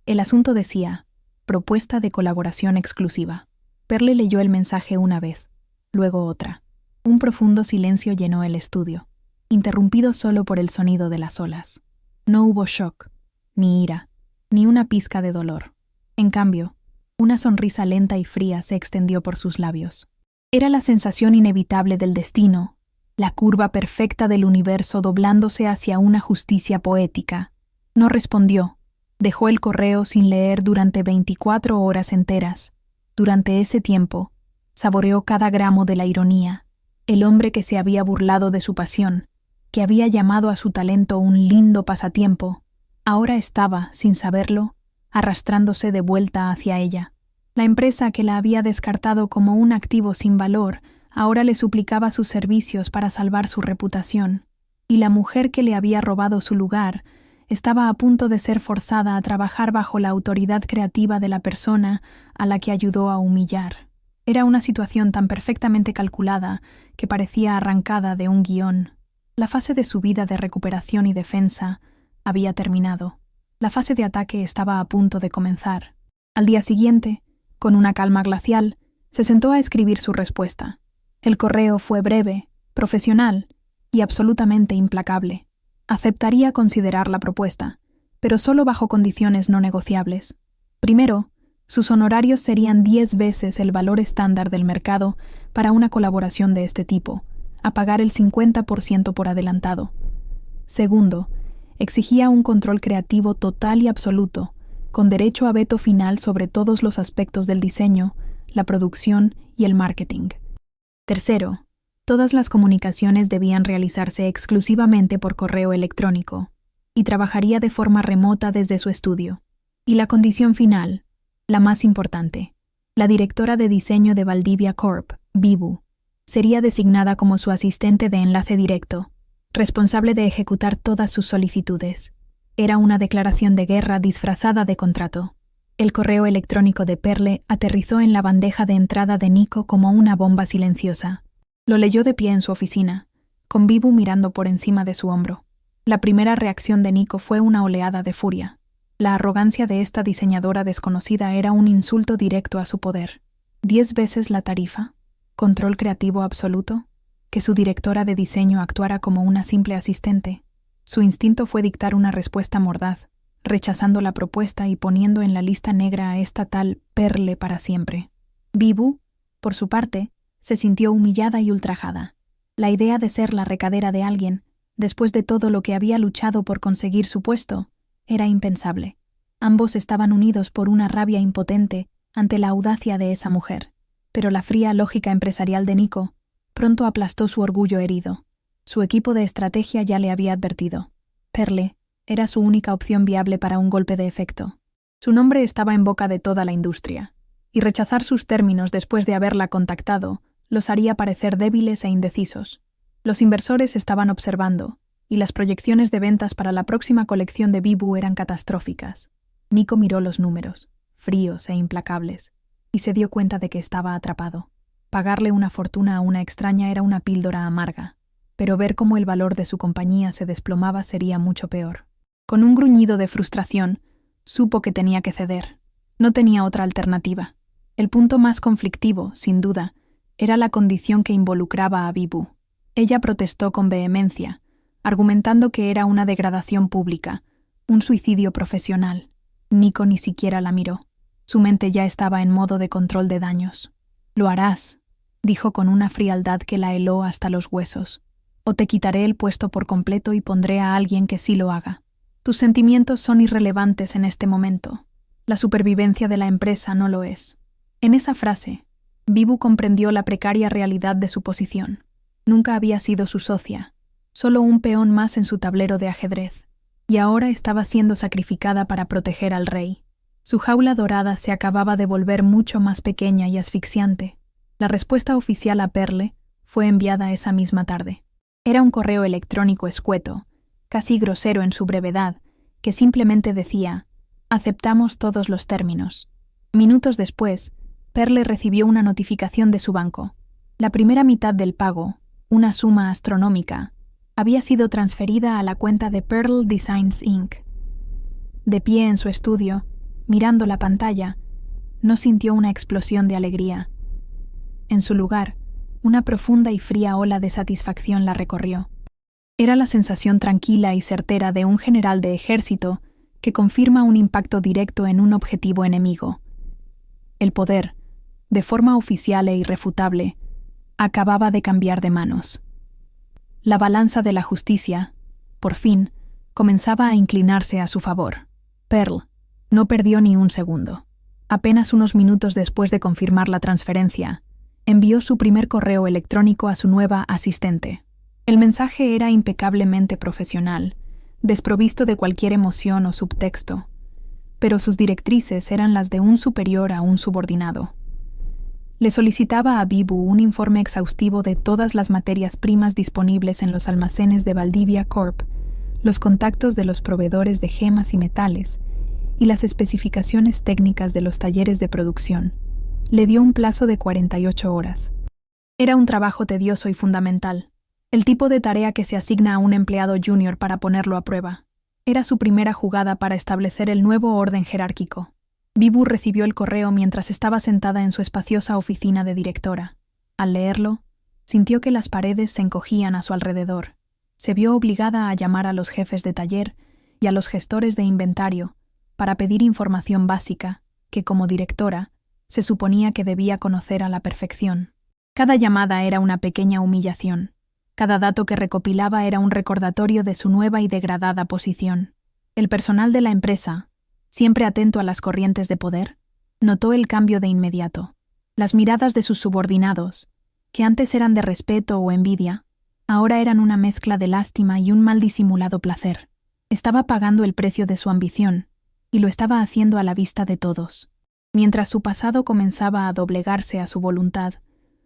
El asunto decía: propuesta de colaboración exclusiva. Perle leyó el mensaje una vez, luego otra. Un profundo silencio llenó el estudio, interrumpido solo por el sonido de las olas. No hubo shock, ni ira, ni una pizca de dolor. En cambio, una sonrisa lenta y fría se extendió por sus labios. Era la sensación inevitable del destino, la curva perfecta del universo doblándose hacia una justicia poética. No respondió. Dejó el correo sin leer durante 24 horas enteras. Durante ese tiempo, saboreó cada gramo de la ironía. El hombre que se había burlado de su pasión, que había llamado a su talento un lindo pasatiempo, ahora estaba, sin saberlo, arrastrándose de vuelta hacia ella. La empresa que la había descartado como un activo sin valor ahora le suplicaba sus servicios para salvar su reputación, y la mujer que le había robado su lugar estaba a punto de ser forzada a trabajar bajo la autoridad creativa de la persona a la que ayudó a humillar. Era una situación tan perfectamente calculada que parecía arrancada de un guión. La fase de su vida de recuperación y defensa había terminado. La fase de ataque estaba a punto de comenzar. Al día siguiente, con una calma glacial, se sentó a escribir su respuesta. El correo fue breve, profesional y absolutamente implacable. Aceptaría considerar la propuesta, pero solo bajo condiciones no negociables. Primero, sus honorarios serían 10 veces el valor estándar del mercado para una colaboración de este tipo, a pagar el 50% por adelantado. Segundo, exigía un control creativo total y absoluto, con derecho a veto final sobre todos los aspectos del diseño, la producción y el marketing. Tercero, todas las comunicaciones debían realizarse exclusivamente por correo electrónico, y trabajaría de forma remota desde su estudio. Y la condición final, la más importante, la directora de diseño de Valdivia Corp, Vibu, sería designada como su asistente de enlace directo, responsable de ejecutar todas sus solicitudes. Era una declaración de guerra disfrazada de contrato. El correo electrónico de Perle aterrizó en la bandeja de entrada de Nico como una bomba silenciosa. Lo leyó de pie en su oficina, con Vibu mirando por encima de su hombro. La primera reacción de Nico fue una oleada de furia. La arrogancia de esta diseñadora desconocida era un insulto directo a su poder. 10 veces la tarifa, control creativo absoluto, que su directora de diseño actuara como una simple asistente. Su instinto fue dictar una respuesta mordaz, rechazando la propuesta y poniendo en la lista negra a esta tal Perle para siempre. Vibu, por su parte, se sintió humillada y ultrajada. La idea de ser la recadera de alguien, después de todo lo que había luchado por conseguir su puesto, era impensable. Ambos estaban unidos por una rabia impotente ante la audacia de esa mujer, pero la fría lógica empresarial de Nico pronto aplastó su orgullo herido. Su equipo de estrategia ya le había advertido. Perle era su única opción viable para un golpe de efecto. Su nombre estaba en boca de toda la industria, y rechazar sus términos después de haberla contactado los haría parecer débiles e indecisos. Los inversores estaban observando, y las proyecciones de ventas para la próxima colección de Bibu eran catastróficas. Nico miró los números, fríos e implacables, y se dio cuenta de que estaba atrapado. Pagarle una fortuna a una extraña era una píldora amarga, pero ver cómo el valor de su compañía se desplomaba sería mucho peor. Con un gruñido de frustración, supo que tenía que ceder. No tenía otra alternativa. El punto más conflictivo, sin duda, era la condición que involucraba a Bibu. Ella protestó con vehemencia, argumentando que era una degradación pública, un suicidio profesional. Nico ni siquiera la miró. Su mente ya estaba en modo de control de daños. «Lo harás», dijo con una frialdad que la heló hasta los huesos. «O te quitaré el puesto por completo y pondré a alguien que sí lo haga. Tus sentimientos son irrelevantes en este momento. La supervivencia de la empresa no lo es». En esa frase, Bibu comprendió la precaria realidad de su posición. Nunca había sido su socia, solo un peón más en su tablero de ajedrez, y ahora estaba siendo sacrificada para proteger al rey. Su jaula dorada se acababa de volver mucho más pequeña y asfixiante. La respuesta oficial a Perle fue enviada esa misma tarde. Era un correo electrónico escueto, casi grosero en su brevedad, que simplemente decía: «Aceptamos todos los términos». Minutos después, Perle recibió una notificación de su banco. La primera mitad del pago, una suma astronómica, había sido transferida a la cuenta de Pearl Designs Inc. De pie en su estudio, mirando la pantalla, no sintió una explosión de alegría. En su lugar, una profunda y fría ola de satisfacción la recorrió. Era la sensación tranquila y certera de un general de ejército que confirma un impacto directo en un objetivo enemigo. El poder, de forma oficial e irrefutable, acababa de cambiar de manos. La balanza de la justicia, por fin, comenzaba a inclinarse a su favor. Pearl no perdió ni un segundo. Apenas unos minutos después de confirmar la transferencia, envió su primer correo electrónico a su nueva asistente. El mensaje era impecablemente profesional, desprovisto de cualquier emoción o subtexto, pero sus directrices eran las de un superior a un subordinado. Le solicitaba a Bibu un informe exhaustivo de todas las materias primas disponibles en los almacenes de Valdivia Corp, los contactos de los proveedores de gemas y metales, y las especificaciones técnicas de los talleres de producción. Le dio un plazo de 48 horas. Era un trabajo tedioso y fundamental, el tipo de tarea que se asigna a un empleado junior para ponerlo a prueba. Era su primera jugada para establecer el nuevo orden jerárquico. Bibu recibió el correo mientras estaba sentada en su espaciosa oficina de directora. Al leerlo, sintió que las paredes se encogían a su alrededor. Se vio obligada a llamar a los jefes de taller y a los gestores de inventario para pedir información básica que, como directora, se suponía que debía conocer a la perfección. Cada llamada era una pequeña humillación. Cada dato que recopilaba era un recordatorio de su nueva y degradada posición. El personal de la empresa, siempre atento a las corrientes de poder, notó el cambio de inmediato. Las miradas de sus subordinados, que antes eran de respeto o envidia, ahora eran una mezcla de lástima y un mal disimulado placer. Estaba pagando el precio de su ambición, y lo estaba haciendo a la vista de todos. Mientras su pasado comenzaba a doblegarse a su voluntad,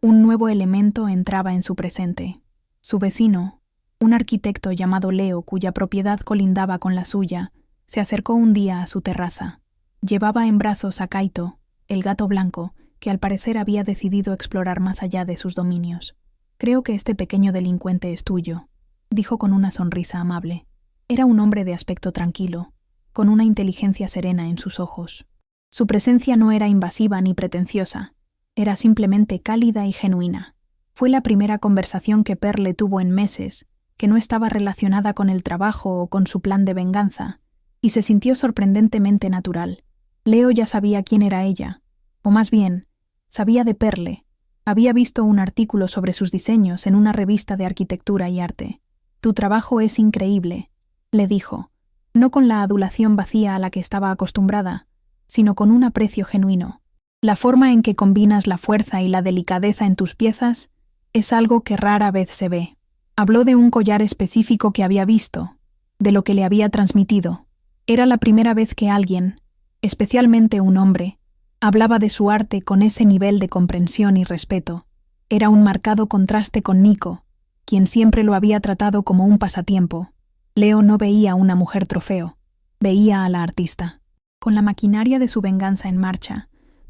un nuevo elemento entraba en su presente. Su vecino, un arquitecto llamado Leo, cuya propiedad colindaba con la suya, se acercó un día a su terraza. Llevaba en brazos a Kaito, el gato blanco, que al parecer había decidido explorar más allá de sus dominios. «Creo que este pequeño delincuente es tuyo», dijo con una sonrisa amable. Era un hombre de aspecto tranquilo, con una inteligencia serena en sus ojos. Su presencia no era invasiva ni pretenciosa, era simplemente cálida y genuina. Fue la primera conversación que Perle tuvo en meses, que no estaba relacionada con el trabajo o con su plan de venganza, y se sintió sorprendentemente natural. Leo ya sabía quién era ella, o más bien, sabía de Perle. Había visto un artículo sobre sus diseños en una revista de arquitectura y arte. «Tu trabajo es increíble», le dijo, no con la adulación vacía a la que estaba acostumbrada, sino con un aprecio genuino. «La forma en que combinas la fuerza y la delicadeza en tus piezas es algo que rara vez se ve». Habló de un collar específico que había visto, de lo que le había transmitido. Era la primera vez que alguien, especialmente un hombre, Hablaba de su arte con ese nivel de comprensión y respeto. Era un marcado contraste con Nico, quien siempre lo había tratado como un pasatiempo. Leo no veía a una mujer trofeo, veía a la artista. Con la maquinaria de su venganza en marcha,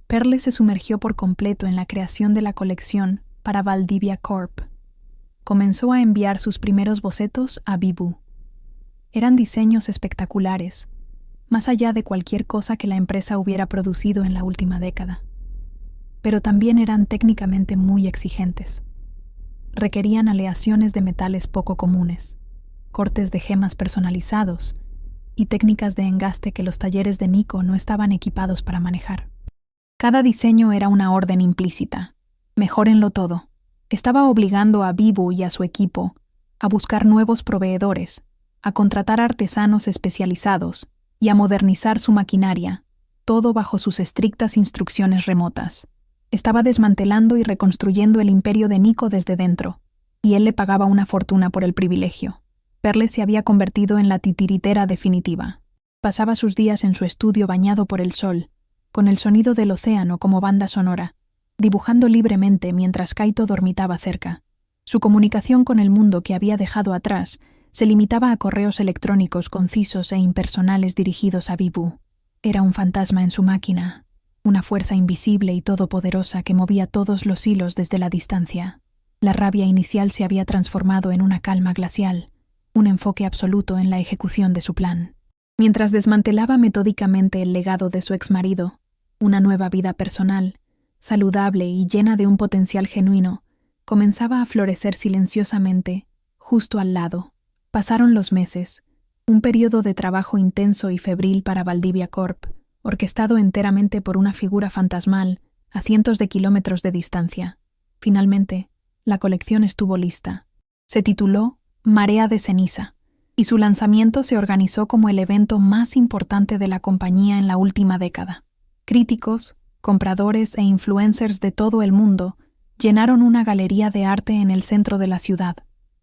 Perle se sumergió por completo en la creación de la colección para Valdivia Corp. Comenzó a enviar sus primeros bocetos a Bibu. Eran diseños espectaculares, más allá de cualquier cosa que la empresa hubiera producido en la última década. Pero también eran técnicamente muy exigentes. Requerían aleaciones de metales poco comunes, cortes de gemas personalizados y técnicas de engaste que los talleres de Nico no estaban equipados para manejar. Cada diseño era una orden implícita. Mejórenlo todo. Estaba obligando a Bibu y a su equipo a buscar nuevos proveedores, a contratar artesanos especializados y a modernizar su maquinaria, todo bajo sus estrictas instrucciones remotas. Estaba desmantelando y reconstruyendo el imperio de Nico desde dentro, y él le pagaba una fortuna por el privilegio. Perle se había convertido en la titiritera definitiva. Pasaba sus días en su estudio bañado por el sol, con el sonido del océano como banda sonora, dibujando libremente mientras Kaito dormitaba cerca. Su comunicación con el mundo que había dejado atrás se limitaba a correos electrónicos concisos e impersonales dirigidos a Bibu. Era un fantasma en su máquina, una fuerza invisible y todopoderosa que movía todos los hilos desde la distancia. La rabia inicial se había transformado en una calma glacial, un enfoque absoluto en la ejecución de su plan. Mientras desmantelaba metódicamente el legado de su exmarido, una nueva vida personal, saludable y llena de un potencial genuino, comenzaba a florecer silenciosamente, justo al lado. Pasaron los meses, un periodo de trabajo intenso y febril para Valdivia Corp, orquestado enteramente por una figura fantasmal a cientos de kilómetros de distancia. Finalmente, la colección estuvo lista. Se tituló Marea de Ceniza, y su lanzamiento se organizó como el evento más importante de la compañía en la última década. Críticos, compradores e influencers de todo el mundo llenaron una galería de arte en el centro de la ciudad,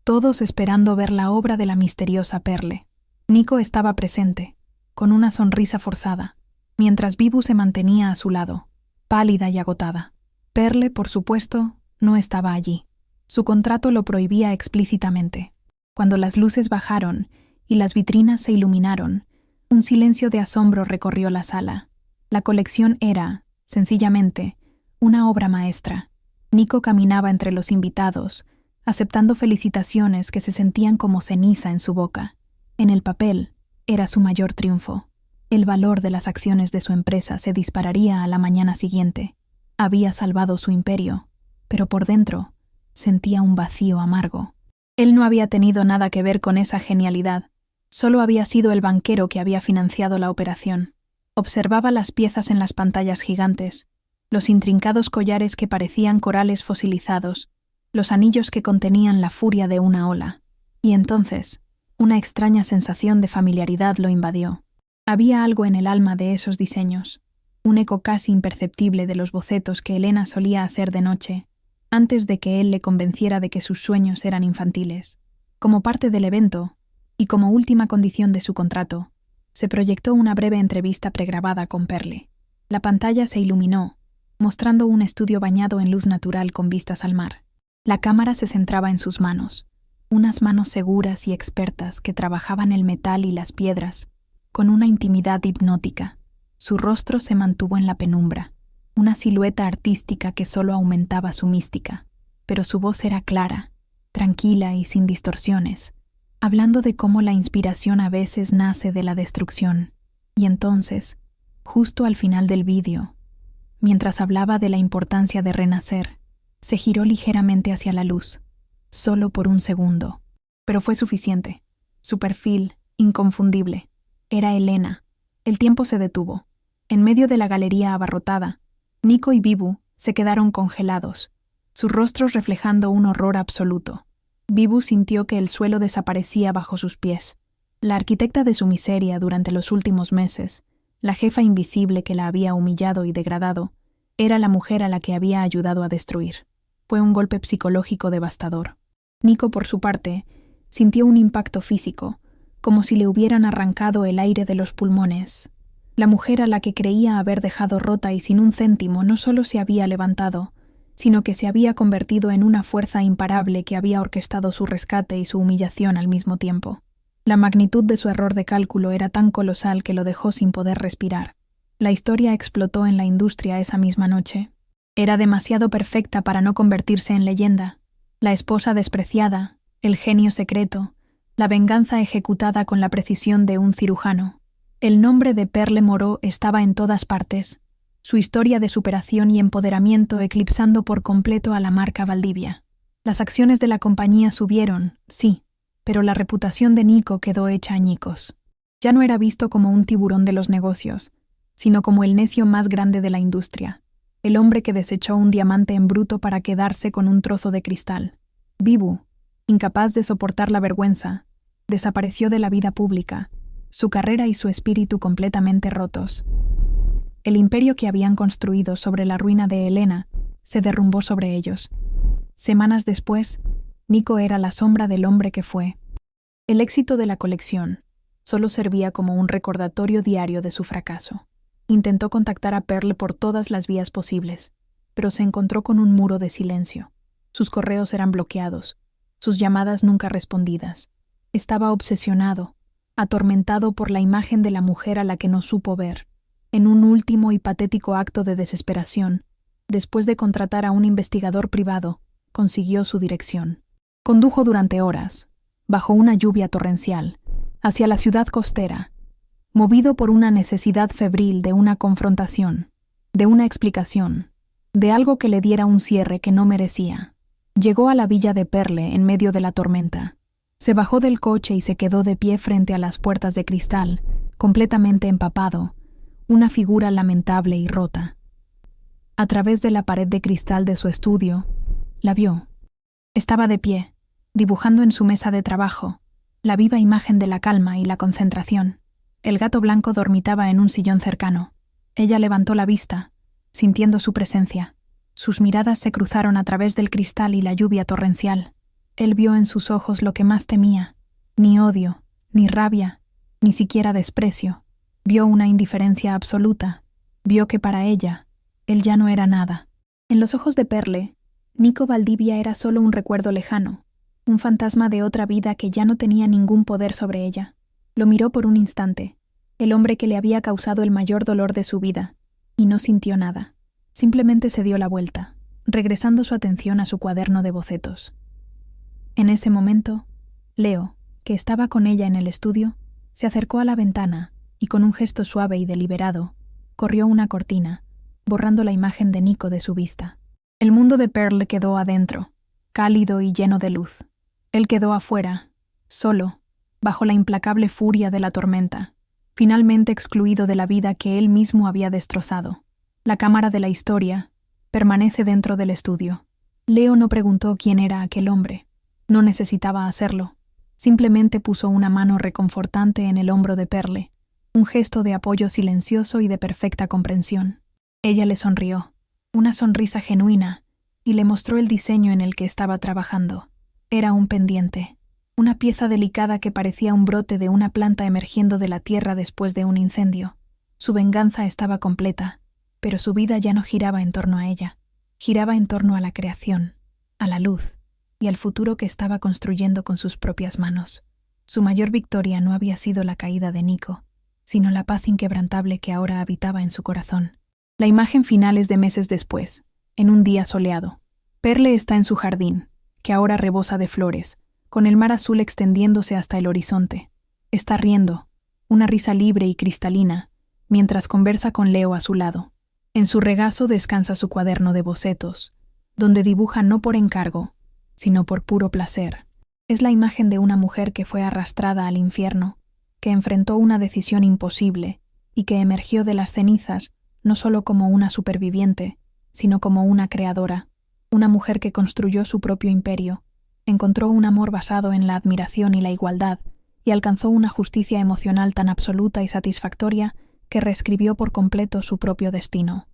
todos esperando ver la obra de la misteriosa Perle. Nico estaba presente, con una sonrisa forzada, mientras Bibu se mantenía a su lado, pálida y agotada. Perle, por supuesto, no estaba allí. Su contrato lo prohibía explícitamente. Cuando las luces bajaron y las vitrinas se iluminaron, un silencio de asombro recorrió la sala. La colección era, sencillamente, una obra maestra. Nico caminaba entre los invitados, aceptando felicitaciones que se sentían como ceniza en su boca. En el papel, era su mayor triunfo. El valor de las acciones de su empresa se dispararía a la mañana siguiente. Había salvado su imperio, pero por dentro sentía un vacío amargo. Él no había tenido nada que ver con esa genialidad, solo había sido el banquero que había financiado la operación. Observaba las piezas en las pantallas gigantes, los intrincados collares que parecían corales fosilizados, los anillos que contenían la furia de una ola. Y entonces, una extraña sensación de familiaridad lo invadió. Había algo en el alma de esos diseños, un eco casi imperceptible de los bocetos que Elena solía hacer de noche, antes de que él le convenciera de que sus sueños eran infantiles. Como parte del evento, y como última condición de su contrato, se proyectó una breve entrevista pregrabada con Perle. La pantalla se iluminó, mostrando un estudio bañado en luz natural con vistas al mar. La cámara se centraba en sus manos, unas manos seguras y expertas que trabajaban el metal y las piedras, con una intimidad hipnótica. Su rostro se mantuvo en la penumbra, una silueta artística que solo aumentaba su mística, pero su voz era clara, tranquila y sin distorsiones, hablando de cómo la inspiración a veces nace de la destrucción. Y entonces, justo al final del vídeo, mientras hablaba de la importancia de renacer, se giró ligeramente hacia la luz, solo por un segundo. Pero fue suficiente. Su perfil, inconfundible, era Elena. El tiempo se detuvo. En medio de la galería abarrotada, Nico y Bibu se quedaron congelados, sus rostros reflejando un horror absoluto. Bibu sintió que el suelo desaparecía bajo sus pies. La arquitecta de su miseria durante los últimos meses, la jefa invisible que la había humillado y degradado, era la mujer a la que había ayudado a destruir. Fue un golpe psicológico devastador. Nico, por su parte, sintió un impacto físico, como si le hubieran arrancado el aire de los pulmones. La mujer a la que creía haber dejado rota y sin un céntimo no solo se había levantado, sino que se había convertido en una fuerza imparable que había orquestado su rescate y su humillación al mismo tiempo. La magnitud de su error de cálculo era tan colosal que lo dejó sin poder respirar. La historia explotó en la industria esa misma noche. Era demasiado perfecta para no convertirse en leyenda. La esposa despreciada, el genio secreto, la venganza ejecutada con la precisión de un cirujano. El nombre de Perle Moreau estaba en todas partes, su historia de superación y empoderamiento eclipsando por completo a la marca Valdivia. Las acciones de la compañía subieron, sí, pero la reputación de Nico quedó hecha añicos. Ya no era visto como un tiburón de los negocios, sino como el necio más grande de la industria, el hombre que desechó un diamante en bruto para quedarse con un trozo de cristal. Bibu, incapaz de soportar la vergüenza, desapareció de la vida pública, su carrera y su espíritu completamente rotos. El imperio que habían construido sobre la ruina de Helena se derrumbó sobre ellos. Semanas después, Nico era la sombra del hombre que fue. El éxito de la colección solo servía como un recordatorio diario de su fracaso. Intentó contactar a Perle por todas las vías posibles, pero se encontró con un muro de silencio. Sus correos eran bloqueados, sus llamadas nunca respondidas. Estaba obsesionado, atormentado por la imagen de la mujer a la que no supo ver. En un último y patético acto de desesperación, después de contratar a un investigador privado, consiguió su dirección. Condujo durante horas, bajo una lluvia torrencial, hacia la ciudad costera, movido por una necesidad febril de una confrontación, de una explicación, de algo que le diera un cierre que no merecía. Llegó a la villa de Perle en medio de la tormenta. Se bajó del coche y se quedó de pie frente a las puertas de cristal, completamente empapado, una figura lamentable y rota. A través de la pared de cristal de su estudio, la vio. Estaba de pie, dibujando en su mesa de trabajo, la viva imagen de la calma y la concentración. El gato blanco dormitaba en un sillón cercano. Ella levantó la vista, sintiendo su presencia. Sus miradas se cruzaron a través del cristal y la lluvia torrencial. Él vio en sus ojos lo que más temía, ni odio, ni rabia, ni siquiera desprecio. Vio una indiferencia absoluta. Vio que para ella, él ya no era nada. En los ojos de Perle, Nico Valdivia era solo un recuerdo lejano, un fantasma de otra vida que ya no tenía ningún poder sobre ella. Lo miró por un instante, el hombre que le había causado el mayor dolor de su vida, y no sintió nada. Simplemente se dio la vuelta, regresando su atención a su cuaderno de bocetos. En ese momento, Leo, que estaba con ella en el estudio, se acercó a la ventana y con un gesto suave y deliberado, corrió una cortina, borrando la imagen de Nico de su vista. El mundo de Perle quedó adentro, cálido y lleno de luz. Él quedó afuera, solo, bajo la implacable furia de la tormenta, finalmente excluido de la vida que él mismo había destrozado. La cámara de la historia permanece dentro del estudio. Leo no preguntó quién era aquel hombre. No necesitaba hacerlo. Simplemente puso una mano reconfortante en el hombro de Perle, un gesto de apoyo silencioso y de perfecta comprensión. Ella le sonrió, una sonrisa genuina, y le mostró el diseño en el que estaba trabajando. Era un pendiente, una pieza delicada que parecía un brote de una planta emergiendo de la tierra después de un incendio. Su venganza estaba completa, pero su vida ya no giraba en torno a ella. Giraba en torno a la creación, a la luz, y al futuro que estaba construyendo con sus propias manos. Su mayor victoria no había sido la caída de Nico, sino la paz inquebrantable que ahora habitaba en su corazón. La imagen final es de meses después, en un día soleado. Perle está en su jardín, que ahora rebosa de flores, con el mar azul extendiéndose hasta el horizonte. Está riendo, una risa libre y cristalina, mientras conversa con Leo a su lado. En su regazo descansa su cuaderno de bocetos, donde dibuja no por encargo, sino por puro placer. Es la imagen de una mujer que fue arrastrada al infierno, que enfrentó una decisión imposible y que emergió de las cenizas no solo como una superviviente, sino como una creadora, una mujer que construyó su propio imperio, encontró un amor basado en la admiración y la igualdad, y alcanzó una justicia emocional tan absoluta y satisfactoria que reescribió por completo su propio destino.